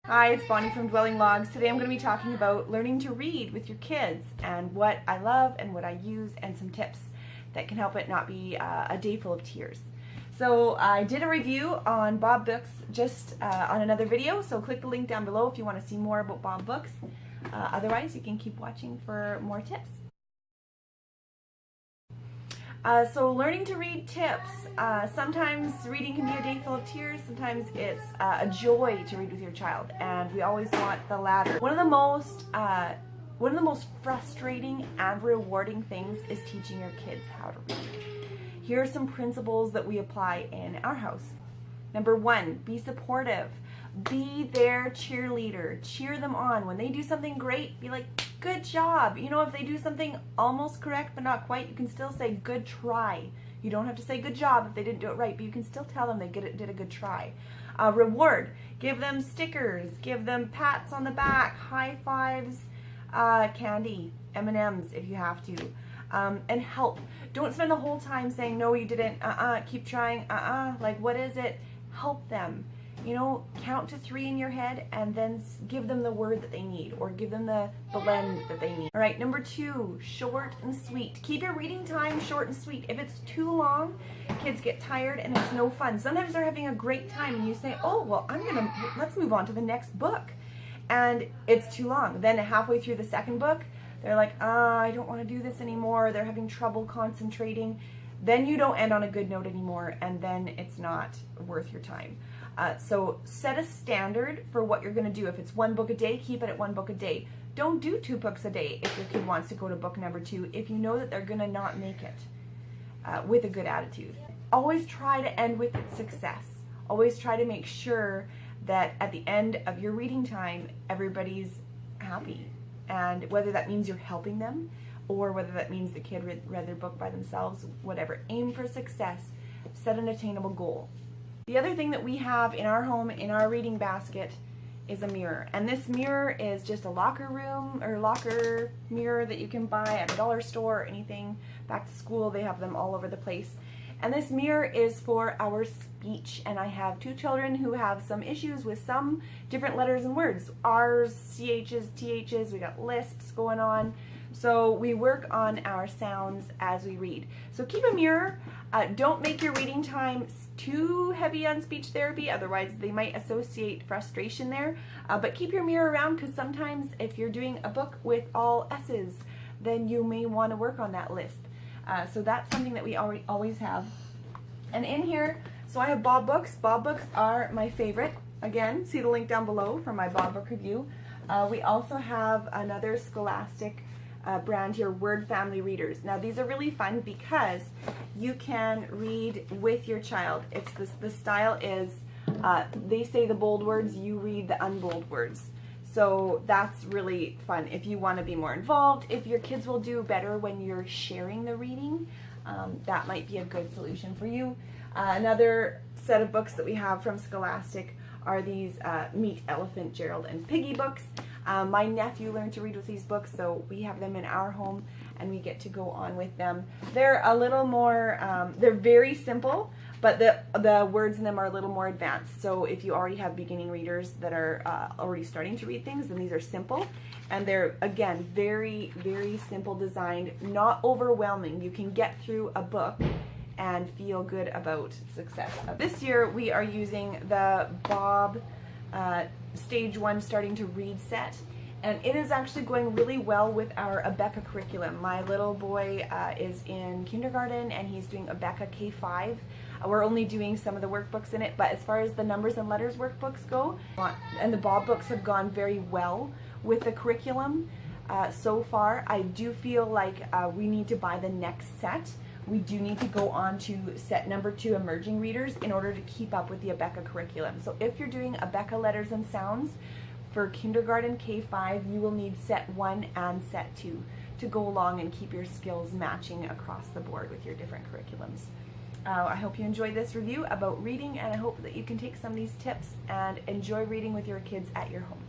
Hi, it's Bonnie from Dwelling Logs. Today I'm going to be talking about learning to read with your kids and what I love and what I use and some tips that can help it not be a day full of tears. So I did a review on Bob Books just on another video, so click the link down below if you want to see more about Bob Books. Otherwise, you can keep watching for more tips. So learning to read tips. Sometimes reading can be a day full of tears. Sometimes it's a joy to read with your child, and we always want the latter. One of the most frustrating and rewarding things is teaching your kids how to read. Here are some principles that we apply in our house. Number one, be supportive. Be their cheerleader. Cheer them on. When they do something great, be like, good job. You know, if they do something almost correct but not quite, you can still say good try. You don't have to say good job if they didn't do it right, but you can still tell them they did a good try. Reward. Give them stickers. Give them pats on the back, high fives, candy, M&Ms if you have to. And help. Don't spend the whole time saying, no, you didn't, keep trying, like, what is it? Help them. You know, count to 3 in your head and then give them the word that they need, or give them the blend that they need. All right, number 2, short and sweet. Keep your reading time short and sweet. If it's too long, kids get tired and it's no fun. Sometimes they're having a great time and you say, oh, well, let's move on to the next book. And it's too long. Then halfway through the second book, they're like, I don't want to do this anymore. They're having trouble concentrating. Then you don't end on a good note anymore, and then it's not worth your time. So set a standard for what you're going to do. If it's 1 book a day, keep it at 1 book a day. Don't do 2 books a day if your kid wants to go to book number 2, if you know that they're going to not make it with a good attitude. Always try to end with success. Always try to make sure that at the end of your reading time, everybody's happy. And whether that means you're helping them, or whether that means the kid read their book by themselves, whatever. Aim for success. Set an attainable goal. The other thing that we have in our home, in our reading basket, is a mirror. And this mirror is just a locker room or locker mirror that you can buy at a dollar store or anything. Back to school, they have them all over the place. And this mirror is for our speech. And I have 2 children who have some issues with some different letters and words. R's, CH's, TH's, we got lisps going on. So we work on our sounds as we read. So keep a mirror. Don't make your reading time too heavy on speech therapy, otherwise they might associate frustration there. But keep your mirror around, because sometimes if you're doing a book with all S's, then you may want to work on that lisp. So that's something that we always have. And in here, so I have Bob Books. Bob Books are my favorite. Again, see the link down below for my Bob Book review. We also have another Scholastic brand here, Word Family Readers. Now these are really fun because you can read with your child. It's the style is, they say the bold words, you read the unbold words. So that's really fun if you want to be more involved. If your kids will do better when you're sharing the reading, that might be a good solution for you. Another set of books that we have from Scholastic are these Meet Elephant, Gerald and Piggy books. My nephew learned to read with these books, so we have them in our home and we get to go on with them. They're a little more, they're very simple, but the words in them are a little more advanced. So if you already have beginning readers that are already starting to read things, then these are simple. And they're, again, very, very simple designed, not overwhelming. You can get through a book and feel good about success. This year we are using the Bob Stage 1 Starting to Read set, and it is actually going really well with our Abeka curriculum. My little boy is in kindergarten and he's doing Abeka K5. We're only doing some of the workbooks in it, but as far as the numbers and letters workbooks go, and the Bob books have gone very well with the curriculum so far. I do feel like we need to buy the next set. We do need to go on to set number 2, Emerging Readers, in order to keep up with the Abeka curriculum. So if you're doing Abeka Letters and Sounds for kindergarten K5, you will need set 1 and set 2 to go along and keep your skills matching across the board with your different curriculums. I hope you enjoyed this review about reading, and I hope that you can take some of these tips and enjoy reading with your kids at your home.